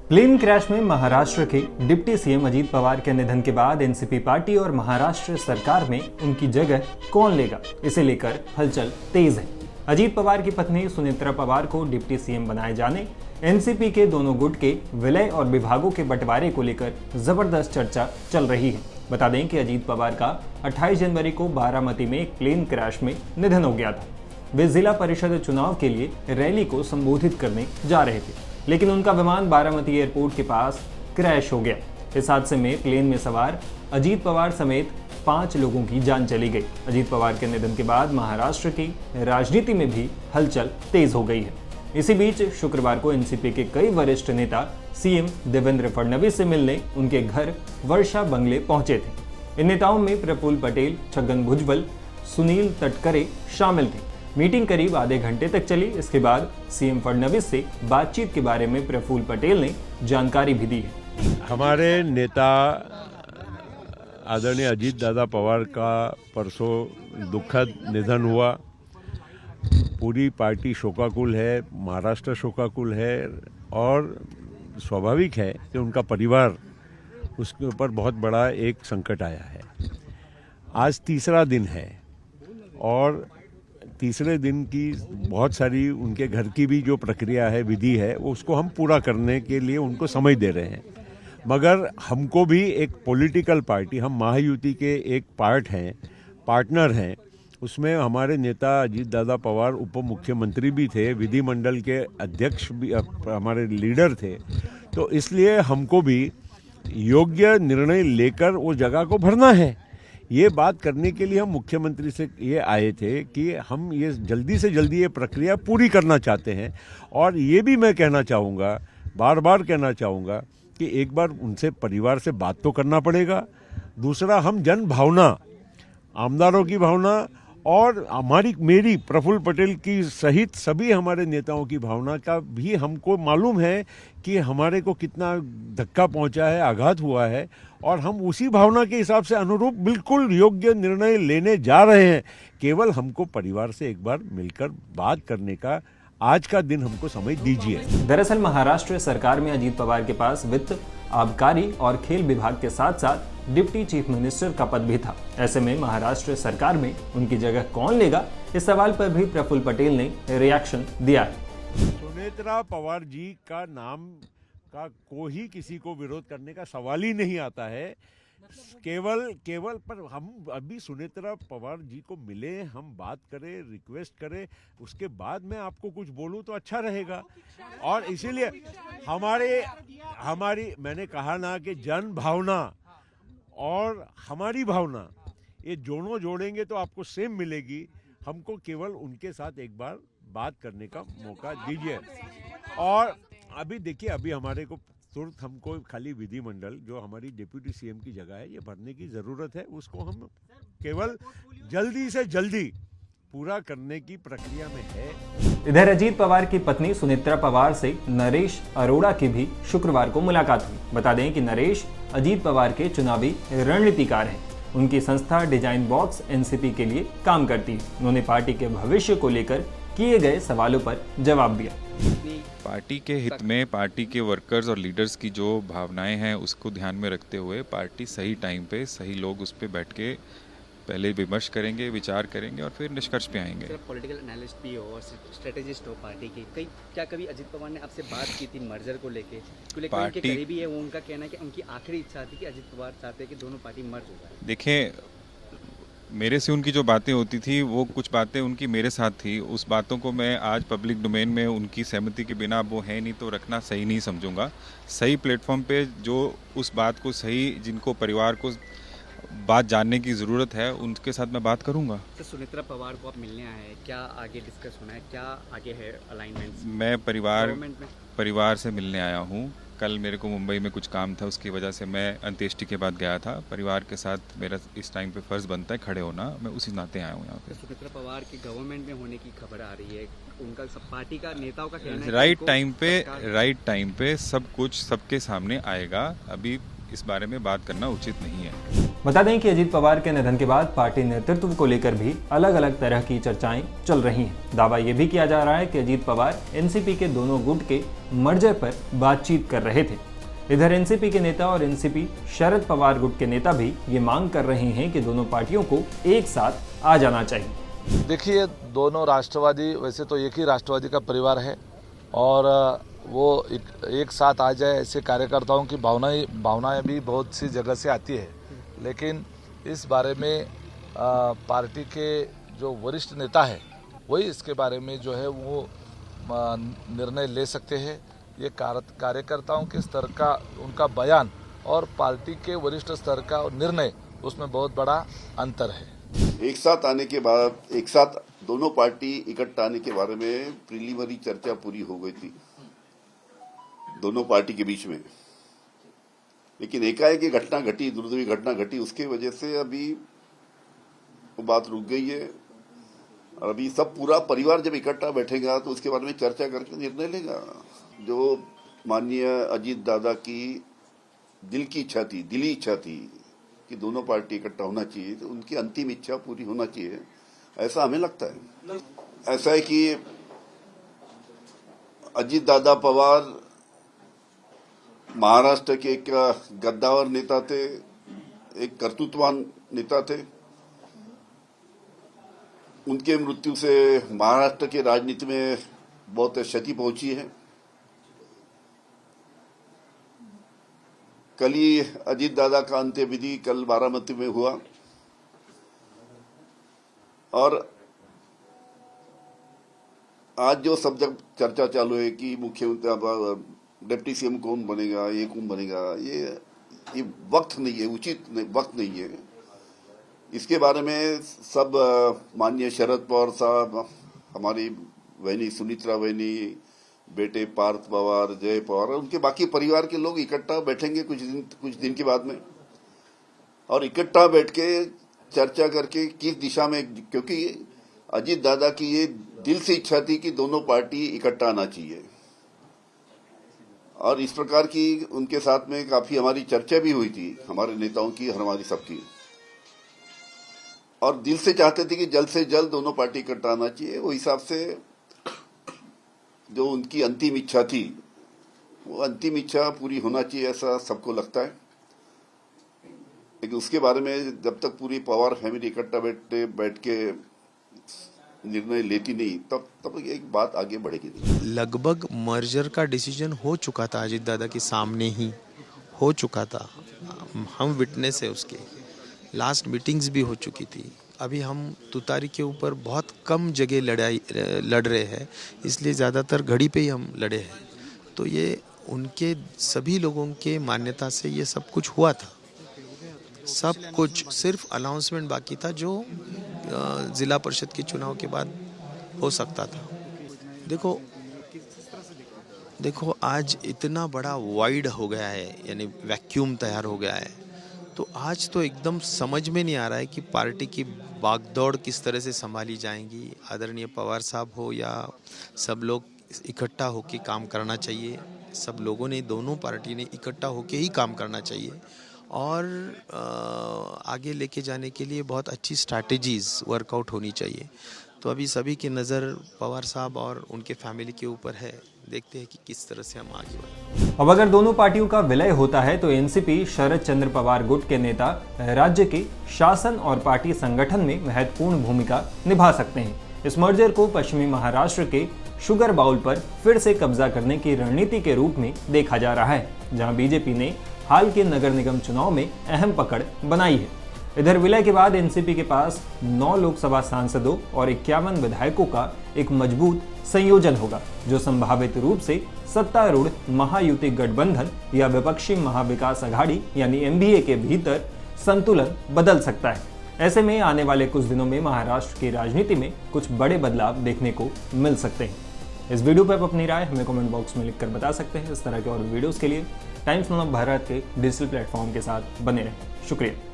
Plane crash में महाराष्ट्र के deputy CM Ajit Pawar के निधन के बाद एनसीपी पार्टी और महाराष्ट्र सरकार में उनकी जगह कौन लेगा, इसे लेकर हलचल तेज है। अजीत पवार की पत्नी सुनेत्रा पवार को डिप्टी सीएम बनाए जाने, एनसीपी के दोनों गुट के विलय और विभागों के बंटवारे को लेकर जबरदस्त चर्चा चल रही है। बता दें कि अजीत पवार का 28 जनवरी को बारामती में एक प्लेन क्रैश में निधन हो गया था। वे जिला परिषद चुनाव के लिए रैली को संबोधित करने जा रहे थे, लेकिन उनका विमान बारामती एयरपोर्ट के पास क्रैश हो गया। इस हादसे में प्लेन में सवार अजीत पवार समेत 5 लोगों की जान चली गई। अजीत पवार के निधन के बाद महाराष्ट्र की राजनीति में भी हलचल तेज हो गई है। इसी बीच शुक्रवार को एनसीपी के कई वरिष्ठ नेता सीएम देवेंद्र फडणवीस से मिलने उनके घर वर्षा बंगले पहुंचे थे। इन नेताओं में प्रफुल्ल पटेल, छगन भुजबल, सुनील तटकरे शामिल थे। मीटिंग करीब आधे घंटे तक चली। इसके बाद सीएम फडणवीस से बातचीत के बारे में प्रफुल्ल पटेल ने जानकारी भी दी है। हमारे नेता आदरणीय अजीत दादा पवार का परसों दुखद निधन हुआ। पूरी पार्टी शोकाकुल है, महाराष्ट्र शोकाकुल है और स्वाभाविक है कि उनका परिवार, उसके ऊपर बहुत बड़ा एक संकट आया है। आज तीसरा दिन है और तीसरे दिन की बहुत सारी उनके घर की भी जो प्रक्रिया है, विधि है, उसको हम पूरा करने के लिए उनको समय दे रहे हैं। मगर हमको भी एक पॉलिटिकल पार्टी, हम महायुति के एक पार्टनर हैं। उसमें हमारे नेता अजीत दादा पवार उप मुख्यमंत्री भी थे, विधिमंडल के अध्यक्ष भी हमारे लीडर थे। तो इसलिए हमको भी योग्य निर्णय लेकर वो जगह को भरना है। ये बात करने के लिए हम मुख्यमंत्री से ये आए थे कि हम ये जल्दी से जल्दी ये प्रक्रिया पूरी करना चाहते हैं। और ये भी मैं कहना चाहूँगा, बार बार कहना चाहूँगा कि एक बार उनसे परिवार से बात तो करना पड़ेगा। दूसरा, हम जन भावना, आमदारों की भावना और मेरी प्रफुल्ल पटेल की सहित सभी हमारे नेताओं की भावना का भी हमको मालूम है कि हमारे को कितना धक्का पहुंचा है, आघात हुआ है, और हम उसी भावना के हिसाब से अनुरूप बिल्कुल योग्य निर्णय लेने जा रहे हैं। केवल हमको परिवार से एक बार मिलकर बात करने का आज का दिन हमको समय दीजिए। दरअसल महाराष्ट्र सरकार में अजीत पवार के पास वित्त, आबकारी और खेल विभाग के साथ साथ डिप्टी चीफ मिनिस्टर का पद भी था। ऐसे में महाराष्ट्र सरकार में उनकी जगह कौन लेगा, इस सवाल पर भी प्रफुल्ल पटेल ने रिएक्शन दिया है। सुनेत्रा पवार जी का नाम का कोई किसी को विरोध करने का सवाल ही नहीं आता है। केवल पर हम अभी सुनेत्रा पवार जी को मिले, हम बात करें, रिक्वेस्ट करें, उसके बाद मैं आपको कुछ बोलूं तो अच्छा रहेगा। और इसीलिए हमारी मैंने कहा ना कि जन भावना और हमारी भावना, ये दोनों जोड़ेंगे तो आपको सेम मिलेगी। हमको केवल उनके साथ एक बार बात करने का मौका दीजिए। और अभी देखिए, अभी हमारे को तुरंत हमको खाली विधिमंडल, जो हमारी डिप्टी सीएम की जगह है, ये भरने की ज़रूरत है। उसको हम केवल जल्दी से जल्दी पूरा करने की प्रक्रिया में है। इधर अजीत पवार की पत्नी सुनेत्रा पवार से नरेश अरोड़ा की भी शुक्रवार को मुलाकात हुई। बता दें कि नरेश अजीत पवार के चुनावी रणनीतिकार हैं। उनकी संस्था डिजाइन बॉक्स एनसीपी के लिए काम करती है। उन्होंने पार्टी के भविष्य को लेकर किए गए सवालों पर जवाब दिया। पार्टी के हित में, पार्टी के वर्कर्स और लीडर्स की जो भावनाएं हैं उसको ध्यान में रखते हुए पार्टी सही टाइम पे सही लोग उस पर बैठ के पहले विमर्श करेंगे, विचार करेंगे और फिर निष्कर्ष पे आएंगे। सर, पॉलिटिकल एनालिस्ट भी हो और स्ट्रेटेजिस्ट हो पार्टी की, क्या कभी अजीत पवार ने आपसे बात की थी मर्जर को लेके? क्योंकि उनके करीबी है, वो उनका कहना है कि उनकी आखिरी इच्छा थी कि अजीत पवार चाहते हैं कि दोनों पार्टी मर्ज हो जाए। देखिए, मेरे से उनकी जो बातें होती थी, वो कुछ बातें उनकी मेरे साथ थी। उस बातों को मैं आज पब्लिक डोमेन में उनकी सहमति के बिना, वो है नहीं तो रखना सही नहीं समझूंगा। सही प्लेटफॉर्म पे जो उस बात को सही, जिनको परिवार को बात जानने की ज़रूरत है, उनके साथ मैं बात करूंगा। तो सुनेत्रा पवार को आप मिलने आए हैं, क्या आगे डिस्कस होना है, क्या आगे है अलाइनमेंट? मैं परिवार से मिलने आया हूँ। कल मेरे को मुंबई में कुछ काम था, उसकी वजह से मैं अंत्येष्टि के बाद गया था। परिवार के साथ मेरा इस टाइम पे फ़र्ज़ बनता है खड़े होना, मैं उसी नाते आया हूँ यहाँ पे। सुमित्रा पवार की गवर्नमेंट में होने की खबर आ रही है, उनका सब पार्टी का नेताओं का कहना है राइट टाइम पे सब कुछ सबके सामने आएगा। अभी इस बारे में बात करना उचित नहीं है। बता दें कि अजीत पवार के निधन के बाद पार्टी नेतृत्व को लेकर भी अलग अलग तरह की चर्चाएं चल रही हैं। दावा यह भी किया जा रहा है कि अजीत पवार एनसीपी के दोनों गुट के मर्जर पर बातचीत कर रहे थे। इधर एनसीपी के नेता और एनसीपी शरद पवार गुट के नेता भी ये मांग कर रहे हैं कि दोनों पार्टियों को एक साथ आ जाना चाहिए। देखिए, दोनों राष्ट्रवादी, वैसे तो एक ही राष्ट्रवादी का परिवार है और वो एक साथ आ जाए, ऐसे कार्यकर्ताओं की भावनाएं भी बहुत सी जगह से आती है। लेकिन इस बारे में पार्टी के जो वरिष्ठ नेता है वही इसके बारे में जो है वो निर्णय ले सकते हैं। ये कार्यकर्ताओं के स्तर का उनका बयान और पार्टी के वरिष्ठ स्तर का निर्णय, उसमें बहुत बड़ा अंतर है। एक साथ आने के बाद, एक साथ दोनों पार्टी इकट्ठा आने के बारे में प्रीलिमिनरी चर्चा पूरी हो गई थी दोनों पार्टी के बीच में, लेकिन एकाएक ये घटना घटी, दुर्दैवी घटना घटी, उसके वजह से अभी वो बात रुक गई है। और अभी सब पूरा परिवार जब इकट्ठा बैठेगा तो उसके बारे में चर्चा करके निर्णय लेगा। जो माननीय अजीत दादा की दिली इच्छा थी कि दोनों पार्टी इकट्ठा होना चाहिए, तो उनकी अंतिम इच्छा पूरी होना चाहिए, ऐसा हमें लगता है। ऐसा है कि अजीत दादा पवार महाराष्ट्र के एक गद्दावर नेता थे, एक कर्तृत्ववान नेता थे। उनके मृत्यु से महाराष्ट्र के राजनीति में बहुत क्षति पहुंची है। कल ही अजीत दादा का अंत्यविधि कल बारामती में हुआ और आज जो सब जब चर्चा चालू है कि मुख्यमंत्री डिप्टी सीएम कौन बनेगा, ये कौन बनेगा, ये वक्त नहीं है, वक्त नहीं है। इसके बारे में सब माननीय शरद पवार साहब, हमारी बहनी सुमित्रा बहनी, बेटे पार्थ पवार, जय पवार, उनके बाकी परिवार के लोग इकट्ठा बैठेंगे कुछ दिन के बाद में, और इकट्ठा बैठ के चर्चा करके किस दिशा में, क्योंकि अजीत दादा की ये दिल से इच्छा थी कि दोनों पार्टी इकट्ठा आना चाहिए, और इस प्रकार की उनके साथ में काफी हमारी चर्चा भी हुई थी, हमारे नेताओं की, हमारी सबकी, और दिल से चाहते थे कि जल्द से जल्द दोनों पार्टी इकट्ठा आना चाहिए। वो हिसाब से जो उनकी अंतिम इच्छा थी, वो अंतिम इच्छा पूरी होना चाहिए, ऐसा सबको लगता है। लेकिन उसके बारे में जब तक पूरी पवार फैमिली इकट्ठा बैठ के निर्णय लेती नहीं, तब एक बात आगे बढ़ेगी नहीं। लगभग मर्जर का डिसीजन हो चुका था, अजीत दादा के सामने ही हो चुका था, हम विटनेस है उसके। लास्ट मीटिंग्स भी हो चुकी थी। अभी हम तुतारी के ऊपर बहुत कम जगह लड़ रहे हैं, इसलिए ज़्यादातर घड़ी पे ही हम लड़े हैं। तो ये उनके सभी लोगों के मान्यता से ये सब कुछ हुआ था। सब कुछ सिर्फ अनाउंसमेंट बाकी था जो जिला परिषद के चुनाव के बाद हो सकता था। देखो आज इतना बड़ा वाइड हो गया है, यानी वैक्यूम तैयार हो गया है, तो आज तो एकदम समझ में नहीं आ रहा है कि पार्टी की भागदौड़ किस तरह से संभाली जाएंगी। आदरणीय पवार साहब हो या सब लोग इकट्ठा होकर काम करना चाहिए। सब लोगों ने, दोनों पार्टी ने इकट्ठा होकर ही काम करना चाहिए और आगे लेके जाने के लिए बहुत अच्छी स्ट्रैटेजीज वर्कआउट होनी चाहिए। तो अभी सभी की नज़र पवार साहब और उनके फैमिली के ऊपर है। देखते हैं कि किस तरह से हम आगे बढ़ें। अब अगर दोनों पार्टियों का विलय होता है तो एनसीपी शरद चंद्र पवार गुट के नेता राज्य के शासन और पार्टी संगठन में महत्वपूर्ण भूमिका निभा सकते हैं। इस मर्जर को पश्चिमी महाराष्ट्र के शुगर बाउल पर फिर से कब्जा करने की रणनीति के रूप में देखा जा रहा है, जहां बीजेपी ने हाल के नगर निगम चुनाव में अहम पकड़ बनाई है। इधर विलय के बाद एनसीपी के पास 9 लोकसभा सांसदों और 51 विधायकों का एक मजबूत संयोजन होगा, जो संभावित रूप से सत्तारूढ़ महायुति गठबंधन या विपक्षी महाविकास अघाड़ी यानी एमवीए के भीतर संतुलन बदल सकता है। ऐसे में आने वाले कुछ दिनों में महाराष्ट्र की राजनीति में कुछ बड़े बदलाव देखने को मिल सकते हैं। इस वीडियो पर आप अपनी राय हमें कमेंट बॉक्स में लिखकर बता सकते हैं। इस तरह के और वीडियोस के लिए टाइम्स नाउ भारत के डिजिटल प्लेटफॉर्म के साथ बने रहें। शुक्रिया।